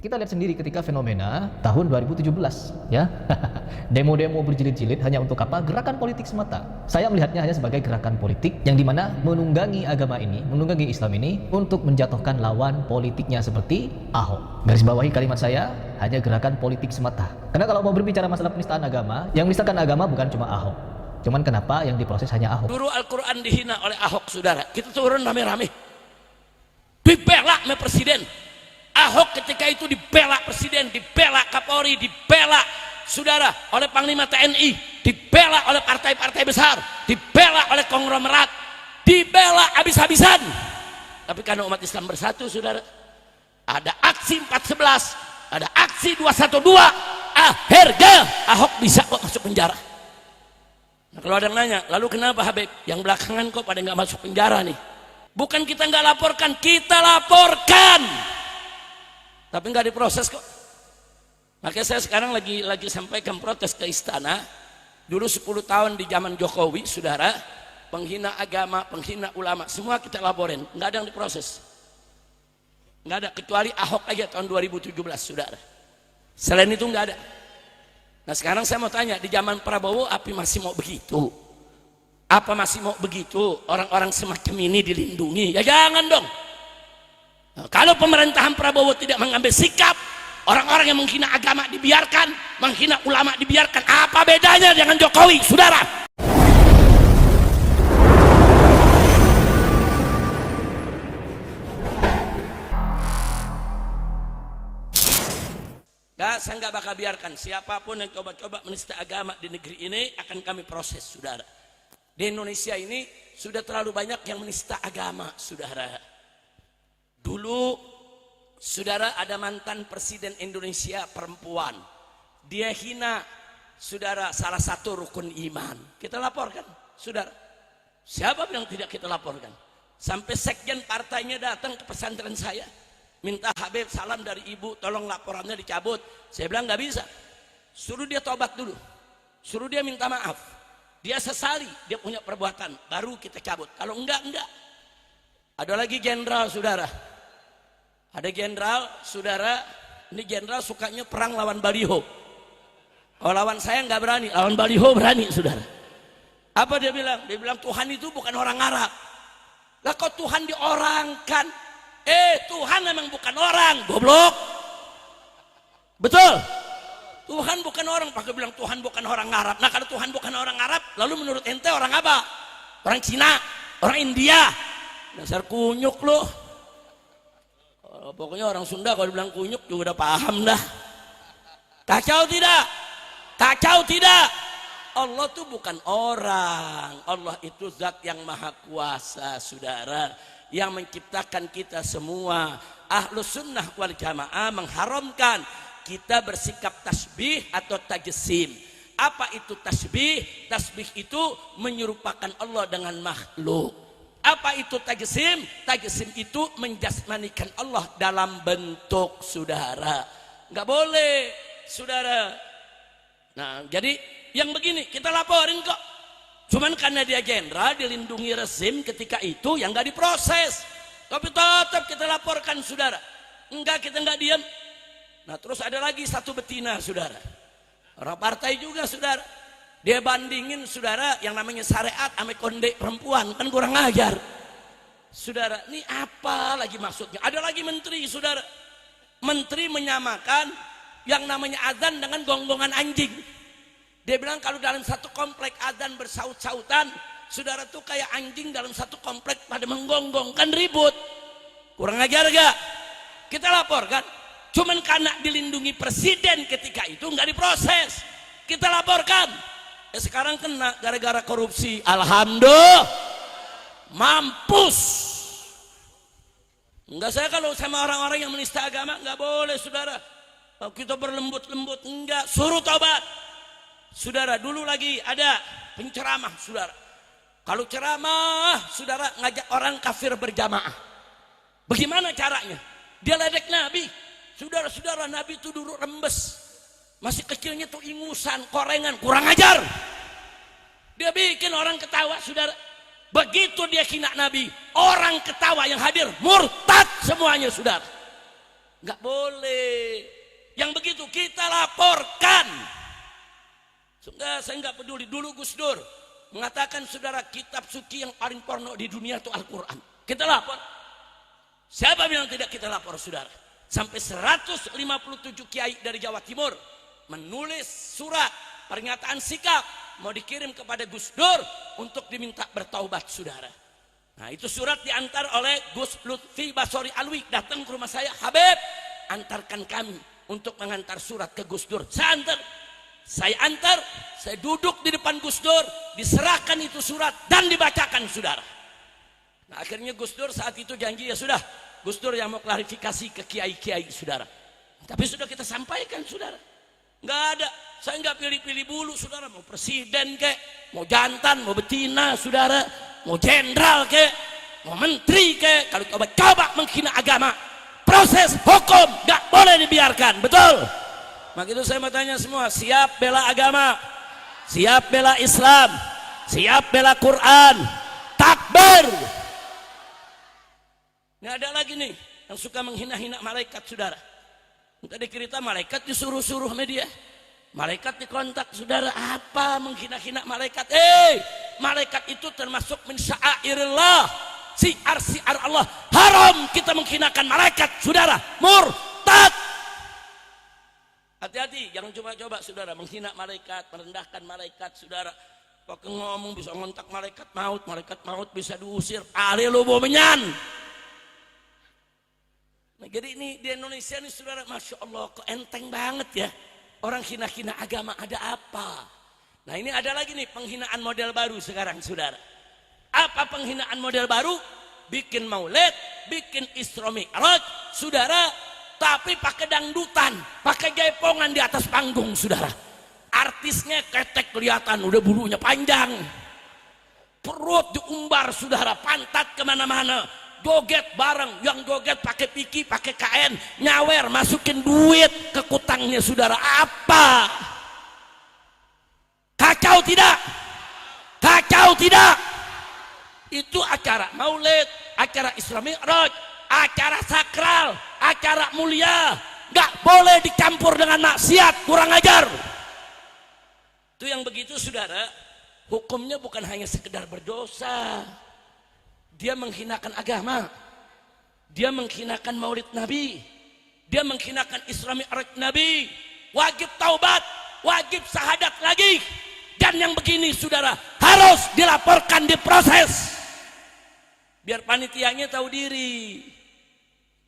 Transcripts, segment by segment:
Kita lihat sendiri ketika fenomena tahun 2017, ya. Demo-demo berjilid-jilid hanya untuk apa? Gerakan politik semata. Saya melihatnya hanya sebagai gerakan politik yang dimana menunggangi agama ini, menunggangi Islam ini untuk menjatuhkan lawan politiknya seperti Ahok. Garis bawahi kalimat saya, hanya gerakan politik semata. Karena kalau mau berbicara masalah penistaan agama, yang menistakan agama bukan cuma Ahok. Cuman kenapa yang diproses hanya Ahok? Guru Al-Quran dihina oleh Ahok, saudara. Kita turun rame-rame. Dibela sama presiden. Ahok ketika itu dibela presiden, dibela Kapolri, dibela saudara oleh Panglima TNI, dibela oleh partai-partai besar, dibela oleh konglomerat, dibela habis-habisan. Tapi karena umat Islam bersatu, saudara, ada aksi 411, ada aksi 212, akhirnya Ahok bisa kok masuk penjara. Nah, kalau ada yang nanya, lalu kenapa Habib yang belakangan kok pada nggak masuk penjara nih? Bukan kita nggak laporkan, kita laporkan, tapi nggak diproses kok. Makanya saya sekarang lagi sampaikan protes ke istana. Dulu 10 tahun di zaman Jokowi, saudara, penghina agama, penghina ulama, semua kita laporin, nggak ada yang diproses, nggak ada, kecuali Ahok aja tahun 2017, saudara. Selain itu nggak ada. Nah sekarang saya mau tanya, di zaman Prabowo apa masih mau begitu? Apa masih mau begitu orang-orang semacam ini dilindungi? Ya jangan dong. Nah, kalau pemerintahan Prabowo tidak mengambil sikap, orang-orang yang menghina agama dibiarkan, menghina ulama dibiarkan, apa bedanya dengan Jokowi, saudara? Saya nggak bakal biarkan siapapun yang coba-coba menista agama di negeri ini, akan kami proses, saudara. Di Indonesia ini sudah terlalu banyak yang menista agama, saudara. Dulu, saudara, ada mantan presiden Indonesia perempuan, dia hina, saudara, salah satu rukun iman. Kita laporkan, saudara. Siapa yang tidak kita laporkan? Sampai sekjen partainya datang ke pesantren saya, minta Habib salam dari ibu, tolong laporannya dicabut. Saya bilang nggak bisa, suruh dia tobat dulu, suruh dia minta maaf, dia sesali dia punya perbuatan, baru kita cabut. Kalau enggak. Ada lagi jenderal, saudara, ada jenderal, saudara, ini jenderal sukanya perang lawan baliho. Oh, lawan saya nggak berani, lawan baliho berani, saudara. Apa dia bilang? Dia bilang Tuhan itu bukan orang Arab. Lah kok Tuhan diorangkan? Tuhan memang bukan orang, goblok. Betul, Tuhan bukan orang, pakai bilang Tuhan bukan orang Arab. Nah kalau Tuhan bukan orang Arab, lalu menurut ente orang apa? Orang Cina, orang India. Dasar kunyuk loh. Pokoknya orang Sunda kalau dibilang kunyuk juga udah paham dah. Kacau tidak? Kacau tidak? Allah tuh bukan orang, Allah itu zat yang maha kuasa, saudara, yang menciptakan kita semua. Ahlus sunnah wal jamaah mengharamkan kita bersikap tasbih atau tajsim. Apa itu tasbih? Tasbih itu menyerupakan Allah dengan makhluk. Apa itu tajsim? Tajsim itu menjasmanikan Allah dalam bentuk, saudara. Nggak boleh, saudara. Nah, jadi yang begini kita laporin kok. Cuman karena dia jenderal, dilindungi rezim ketika itu, yang nggak diproses. Tapi tetap kita laporkan, saudara. Enggak, kita nggak diam. Nah terus ada lagi satu betina, saudara, orang partai juga, saudara, dia bandingin, saudara, yang namanya syariat sama konde perempuan, kan kurang ajar, saudara. Ini apa lagi maksudnya? Ada lagi menteri, saudara, menteri menyamakan yang namanya azan dengan gonggongan anjing. Dia bilang kalau dalam satu komplek azan bersaut-sautan, saudara, tuh kayak anjing dalam satu komplek pada menggonggong, kan ribut. Kurang ajar gak? Kita laporkan. Cuman karena dilindungi presiden ketika itu nggak diproses, kita laporkan. Ya sekarang kena gara-gara korupsi. Alhamdulillah, mampus. Enggak, saya kalau sama orang-orang yang menista agama nggak boleh, saudara. Kalau kita berlembut-lembut, enggak, suruh tobat, saudara. Dulu lagi ada penceramah, saudara. Kalau ceramah, saudara, ngajak orang kafir berjamaah. Bagaimana caranya? Dia ledek Nabi. Saudara-saudara, Nabi itu dulu rembes, masih kecilnya tuh ingusan, korengan, kurang ajar. Dia bikin orang ketawa, saudara. Begitu dia hina Nabi, orang ketawa yang hadir murtad semuanya, saudara. Nggak boleh. Yang begitu kita laporkan. Sudah, saya nggak peduli. Dulu Gus Dur mengatakan, saudara, kitab suci yang paling porno di dunia itu Al-Quran. Kita lapor. Siapa bilang tidak kita lapor, saudara? Sampai 157 kiai dari Jawa Timur menulis surat pernyataan sikap mau dikirim kepada Gus Dur untuk diminta bertaubat, saudara. Nah, itu surat diantar oleh Gus Lutfi Basori Alwi, datang ke rumah saya, Habib, antarkan kami untuk mengantar surat ke Gus Dur. Saya antar, saya duduk di depan Gus Dur, diserahkan itu surat dan dibacakan, saudara. Nah, akhirnya Gus Dur saat itu janji, ya sudah, Gus Dur yang mau klarifikasi ke kiai-kiai, saudara. Tapi sudah kita sampaikan, saudara. Nggak ada, saya nggak pilih-pilih bulu, saudara. Mau presiden kek, mau jantan, mau betina, saudara, mau jenderal kek, mau menteri kek, kalau coba menghina agama, proses hukum nggak boleh dibiarkan, betul? Maka itu saya mau tanya semua, siap bela agama, siap bela Islam, siap bela Quran, takbir. Ini ada lagi nih yang suka menghina-hina malaikat, saudara. Tadi cerita malaikat disuruh-suruh media, malaikat dikontak, saudara. Apa menghina-hina malaikat? Malaikat itu termasuk min sya'airillah, siar Allah. Haram kita menghinakan malaikat, saudara. Murtad. Hati-hati, jangan coba-coba, saudara, menghina malaikat, merendahkan malaikat, saudara. Kok ngomong bisa ngontak malaikat maut bisa diusir. Ali lu bomenyan. Nah, jadi ini di Indonesia ini, saudara, Masya Allah, kok enteng banget ya. Orang hina-hina agama, ada apa? Nah, ini ada lagi nih penghinaan model baru sekarang, saudara. Apa penghinaan model baru? Bikin maulid, bikin Isra Mi'raj, saudara, tapi pakai dangdutan, pakai jaipongan di atas panggung, saudara. Artisnya ketek kelihatan, udah bulunya panjang, perut diumbar, saudara, pantat kemana-mana, joget bareng, yang joget pakai piki, pakai kain, nyawer, masukin duit ke kutangnya, saudara. Apa? Kacau tidak? Kacau tidak? Itu acara maulid, acara Isra Mi'raj, acara sakral, acara mulia, nggak boleh dicampur dengan maksiat, kurang ajar. Itu yang begitu, saudara, hukumnya bukan hanya sekedar berdosa. Dia menghinakan agama, dia menghinakan maulid Nabi, dia menghinakan Isra Mi'raj Nabi, wajib taubat, wajib syahadat lagi. Dan yang begini, saudara, harus dilaporkan, diproses, biar panitianya tahu diri.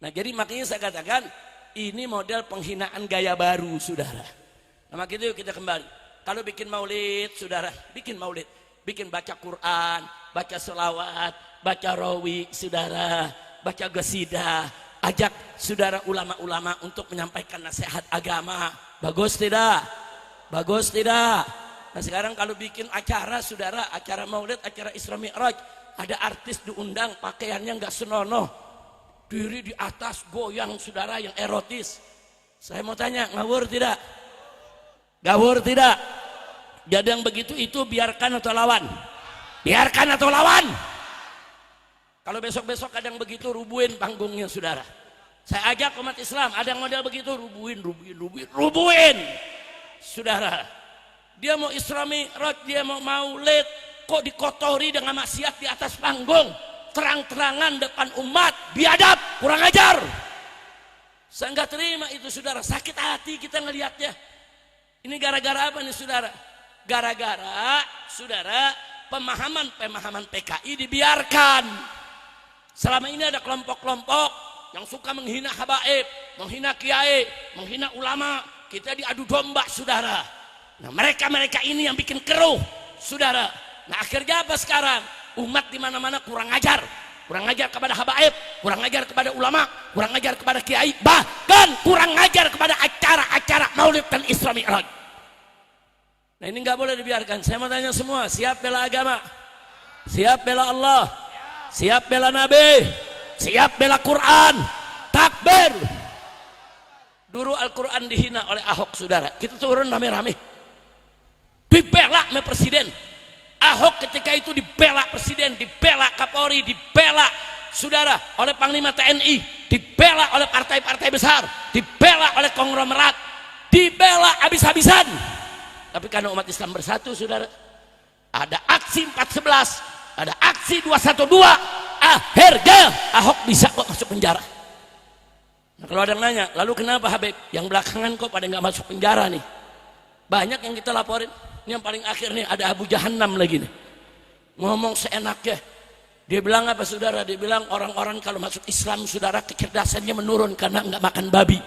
Nah, jadi makanya saya katakan ini model penghinaan gaya baru, saudara. Nah, makanya itu kita kembali. Kalau bikin maulid, saudara, bikin maulid, bikin baca Quran, baca selawat, baca rawi, saudara, baca qasidah, ajak saudara ulama-ulama untuk menyampaikan nasihat agama. Bagus tidak? Bagus tidak? Nah, sekarang kalau bikin acara, saudara, acara maulid, acara Isra Mi'raj, ada artis diundang, pakaiannya nggak senonoh, diri di atas goyang, saudara, yang erotis. Saya mau tanya, ngawur tidak? Ngawur tidak? Jadi yang begitu itu biarkan atau lawan? Biarkan atau lawan? Kalau besok-besok ada yang begitu, rubuhin panggungnya, saudara. Saya ajak umat Islam, ada yang model begitu, rubuhin, saudara. Dia mau Isra Mi'raj, dia mau maulid, kok dikotori dengan maksiat di atas panggung, terang-terangan depan umat, biadab, kurang ajar. Saya nggak terima itu, saudara. Sakit hati kita ngelihatnya. Ini gara-gara apa nih, saudara? Gara-gara, saudara, pemahaman PKI dibiarkan. Selama ini ada kelompok-kelompok yang suka menghina habaib, menghina kiai, menghina ulama. Kita diadu domba, saudara. Nah, mereka ini yang bikin keruh, saudara. Nah, akhirnya apa sekarang? Umat di mana-mana kurang ajar kepada habaib, kurang ajar kepada ulama, kurang ajar kepada kiai, bahkan kurang ajar kepada acara-acara maulid dan Isra Mi'raj. Nah, ini nggak boleh dibiarkan. Saya mau tanya semua, siap bela agama? Siap bela Allah? Siap bela Nabi? Siap bela Quran? Takbir! Dulu Al-Quran dihina oleh Ahok, saudara. Kita turun rame-rame, dibela sama presiden. Ahok ketika itu dibela presiden, dibela Kapolri, dibela, saudara, oleh Panglima TNI, dibela oleh partai-partai besar, dibela oleh konglomerat, dibela habis-habisan. Tapi karena umat Islam bersatu, saudara, ada aksi 411, ada aksi 212, akhirnya Ahok bisa kok masuk penjara. Nah, kalau ada yang nanya, lalu kenapa Habib yang belakangan kok pada nggak masuk penjara nih? Banyak yang kita laporin. Ini yang paling akhir nih, ada Abu Jahannam lagi nih, ngomong seenaknya. Dia bilang apa, saudara? Dia bilang orang-orang kalau masuk Islam, saudara, kecerdasannya menurun karena nggak makan babi.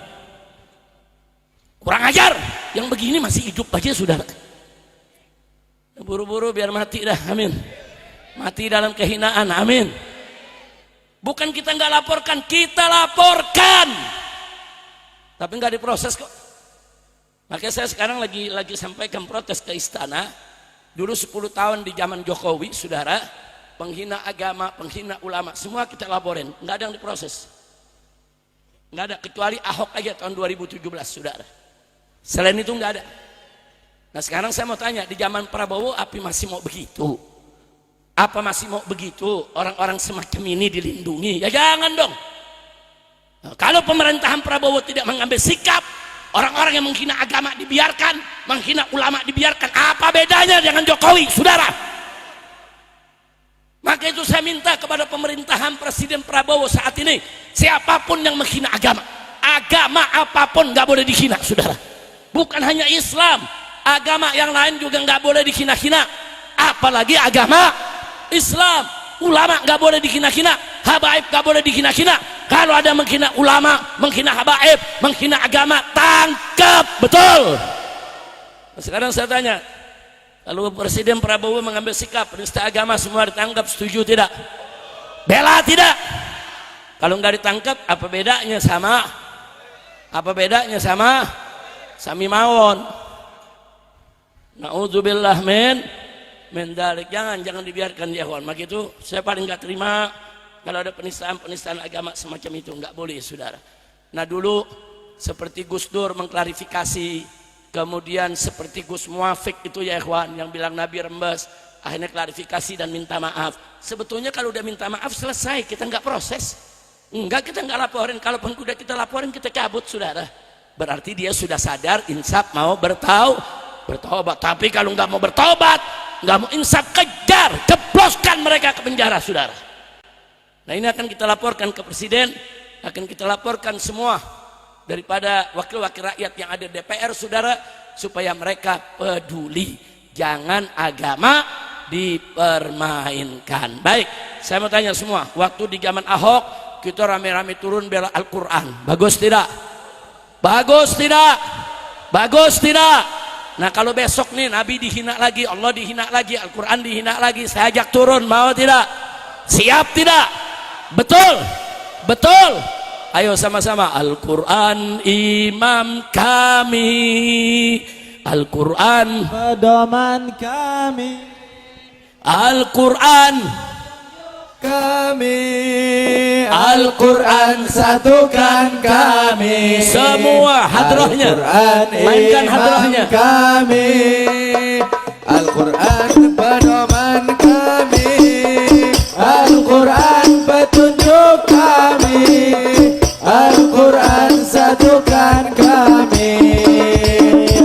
Kurang ajar, yang begini masih hidup aja, saudara. Buru-buru biar mati dah, amin. Mati dalam kehinaan, amin. Bukan kita nggak laporkan, kita laporkan, tapi nggak diproses kok. Makanya saya sekarang lagi sampaikan protes ke istana. Dulu 10 tahun di zaman Jokowi, saudara, penghina agama, penghina ulama, semua kita laporin, nggak ada yang diproses. Nggak ada, kecuali Ahok aja tahun 2017, saudara. Selain itu nggak ada. Nah sekarang saya mau tanya, di zaman Prabowo apa masih mau begitu? Apa masih mau begitu orang-orang semacam ini dilindungi? Ya jangan dong. Nah, kalau pemerintahan Prabowo tidak mengambil sikap, orang-orang yang menghina agama dibiarkan, menghina ulama dibiarkan, apa bedanya dengan Jokowi, saudara? Maka itu saya minta kepada pemerintahan Presiden Prabowo saat ini, siapapun yang menghina agama, agama apapun nggak boleh dihina, saudara. Bukan hanya Islam, agama yang lain juga nggak boleh dihina-hina, apalagi agama Islam. Ulama nggak boleh dihina-hina, habaib nggak boleh dihina-hina. Kalau ada menghina ulama, menghina habaib, menghina agama, tangkap, betul. Sekarang saya tanya, kalau Presiden Prabowo mengambil sikap penista agama semua ditangkap, setuju tidak? Bela tidak? Kalau nggak ditangkap, apa bedanya sama? Apa bedanya sama Sami Mawon? Naudzubillah min dalik. Jangan dibiarkan ya kawan. Maka itu saya paling nggak terima kalau ada penistaan agama semacam itu, nggak boleh, saudara. Nah dulu seperti Gus Dur mengklarifikasi, kemudian seperti Gus Muafik itu ya ikhwan, yang bilang Nabi rembes, akhirnya klarifikasi dan minta maaf. Sebetulnya kalau udah minta maaf selesai, kita nggak proses, enggak, kita nggak laporin. Kalaupun udah kita laporin, kita cabut, saudara. Berarti dia sudah sadar, insaf, mau bertobat. Tapi kalau nggak mau bertobat, nggak mau insaf, kejar, jebloskan mereka ke penjara, saudara. Nah ini akan kita laporkan ke Presiden, akan kita laporkan semua daripada wakil-wakil rakyat yang ada di DPR, saudara, supaya mereka peduli, jangan agama dipermainkan. Baik, saya mau tanya semua, waktu di zaman Ahok kita rame-rame turun bela Al-Quran, bagus tidak? Bagus tidak? Bagus tidak? Nah kalau besok nih Nabi dihina lagi, Allah dihina lagi, Al-Quran dihina lagi, saya ajak turun, mau tidak? Siap tidak? Betul? Betul? Ayo sama-sama, Al-Quran imam kami, Al-Quran pedoman kami, Al-Quran kami, Al-Quran satukan kami. Semua hadrohnya, mainkan hadrohnya. Kami, Al-Quran pedoman kami, Al-Quran petunjuk kami, Al-Quran satukan kami.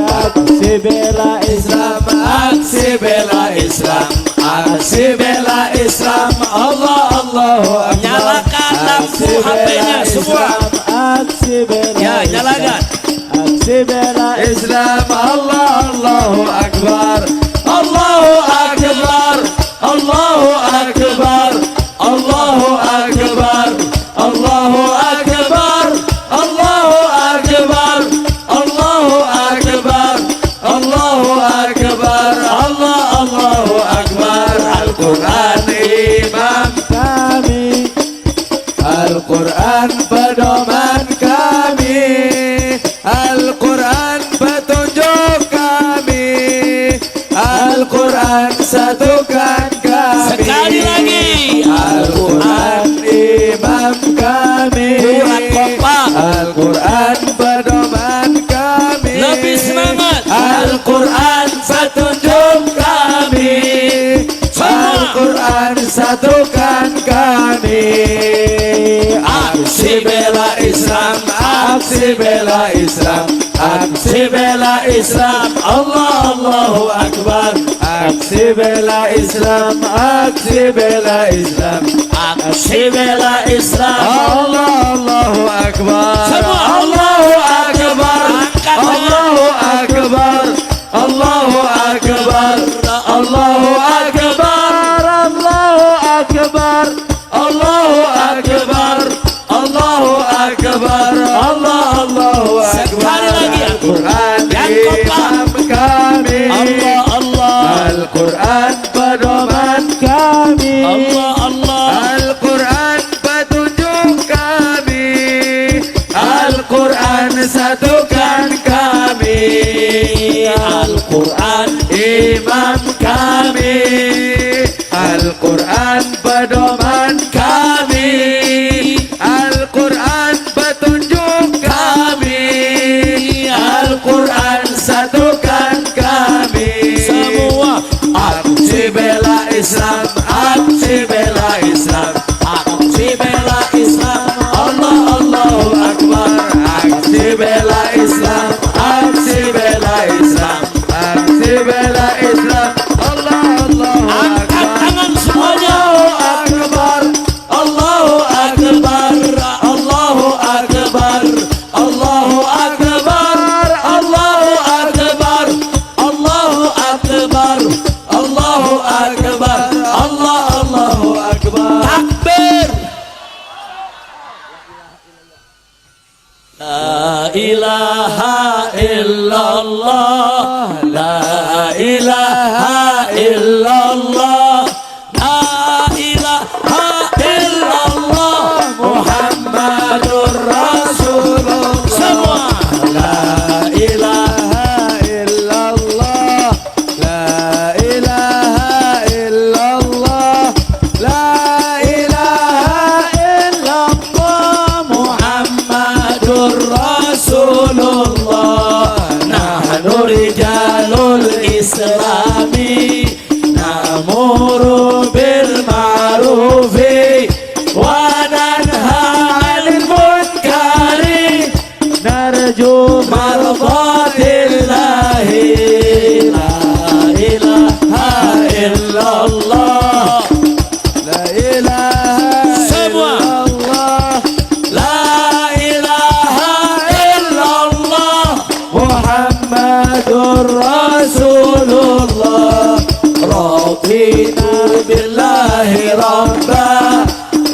Aksi bela Islam, aksi bela Islam, aksi bela Islam, Allah Allahu Akbar. Nyalakan lampu HP-nya semua. Aksi bela Ya, nyalakan. Aksi bela Islam, Allah Allahu Akbar, Allahu Akbar, Allahu Akbar, Allahu Akbar, Allahu Akbar, Allahu Akbar, Allahu Akbar, Allahu Akbar, Allahu Akbar. Al-Quran imam kami, Al-Quran pedoman kami, Al-Quran petunjuk kami, Al-Quran satukan kami. Sekali lagi, Al-Quran imam kami, Quran kompak, Al-Quran pedoman kami, lebih semangat, Al-Quran petunjuk kami, semua. Al-Quran satukan kami. Aksi bela Islam, aksi bela Islam, aksi bela Islam. Allah Allahu Akbar. Aksi bela Islam, aksi bela Islam, aksi bela Islam. Allah Allahu Akbar. Semua Allahu Akbar. Angkat Allahu Akbar. Allahu Akbar. Allahu Akbar. Allahu Akbar. Allahu Akbar. Allahu Akbar. Allahu Akbar. Sekali lagi. Al-Quran Yang imam kami. Allah Allah. Al-Quran pedoman kami. Allah Allah. Al-Quran petunjuk kami. Al-Quran satukan kami. Al-Quran imam kami. Al-Quran pedoman kami. Al-Quran petunjuk kami. Al-Quran satukan kami. Semua Aksi bela Islam, aksi bela Islam, aksi bela Islam. Allah Allahu Akbar. Aksi bela Islam, aksi bela Islam, aksi bela Islam. Allah Allahu angkat Akbar. tangan semuanya. Allahu Akbar. Allahu Akbar. Allahu Akbar. Allahu Akbar. Allahu Akbar. Allahu Akbar. Allahu Akbar. Takbir. La ilaha illallah. La ilaha illallah. La ilaha illallah. Muhammadur Rasulullah. Semua. La ilaha illallah. La ilaha illallah. La ilaha illallah. Muhammadur Rasulullah. Nahnu rijalul Islami, namuru bil ma'rufi wa nanha 'anil munkari, narju mardatillahi. La ilaha illallah. La ilaha Semua. illallah. La ilaha illallah. Muhammadur Rasulullah. Radina billahi rabba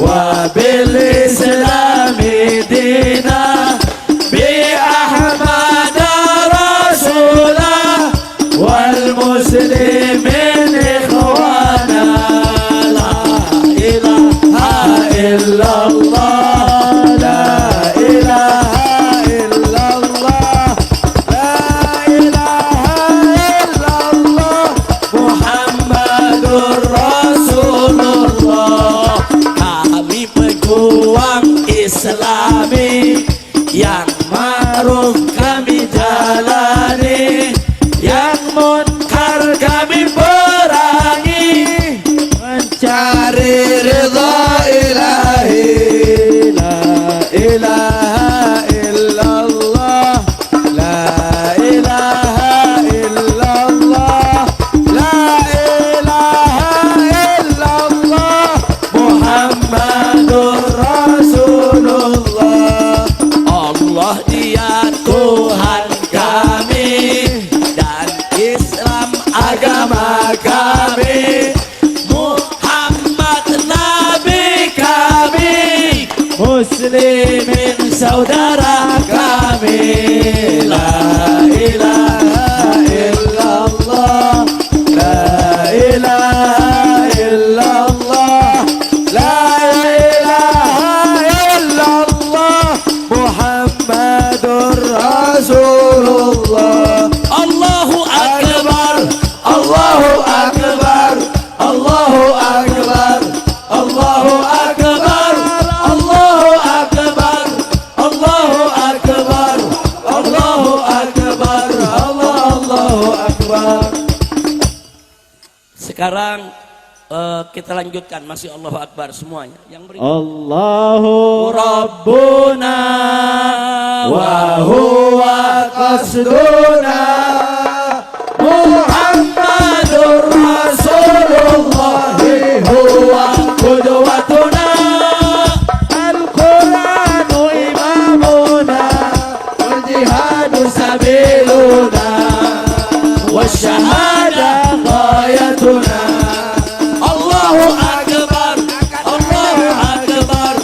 wa bil islami dina, bi Ahmad rasulah wal muslimin ikhwana. La ilaha illallah. La ilaha illallah. La ilaha illallah. Muhammadur Rasulullah. Kami pejuang Islami yang ma'ruf kami jalani, yang munkar kami perangi, mencari ridha ilahi. La ilaha illallah. La ilaha illallah. La ilaha illallah. Muhammadur Rasulullah. Allah dia Tuhan kami dan Islam agama kami. Muhammad Nabi kami, Muslimin saudara kami. La ilaha illallah. La ilaha illallah. La ilaha illallah. Muhammadur Rasulullah. Allahu Akbar. Allahu Akbar. Allahu Akbar. Allahu Akbar. Allahu Akbar. Allahu Akbar. Allahu Akbar. Allahu Akbar. Sekarang Kita lanjutkan, masih Allahu Akbar semuanya. Yang berikut. Allahu Rabbuna wa huwa qasduna Muhammadur Rasulullah huwa qudwatuna Al-Quranu imamuna wal jihadu sabiluna wasyahada ghayatuna Allahu Akbar, Allahu Akbar,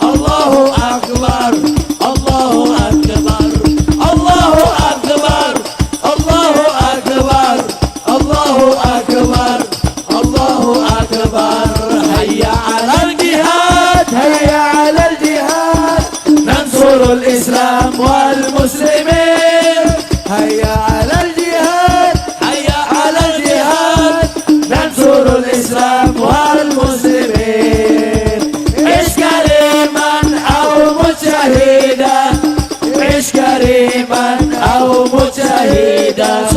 Allahu Akbar, Allahu Akbar, Allahu Akbar, Allahu Akbar, Allahu Akbar, Allahu Akbar. Hayya 'alal jihad, hayya 'alal jihad, nansurul Islam wal muslimin. Hayya 'alal jihad, hayya 'alal jihad, nansurul Islam wal muslimin. Ish kariman aw mujahidan, ish kariman aw mujahidan.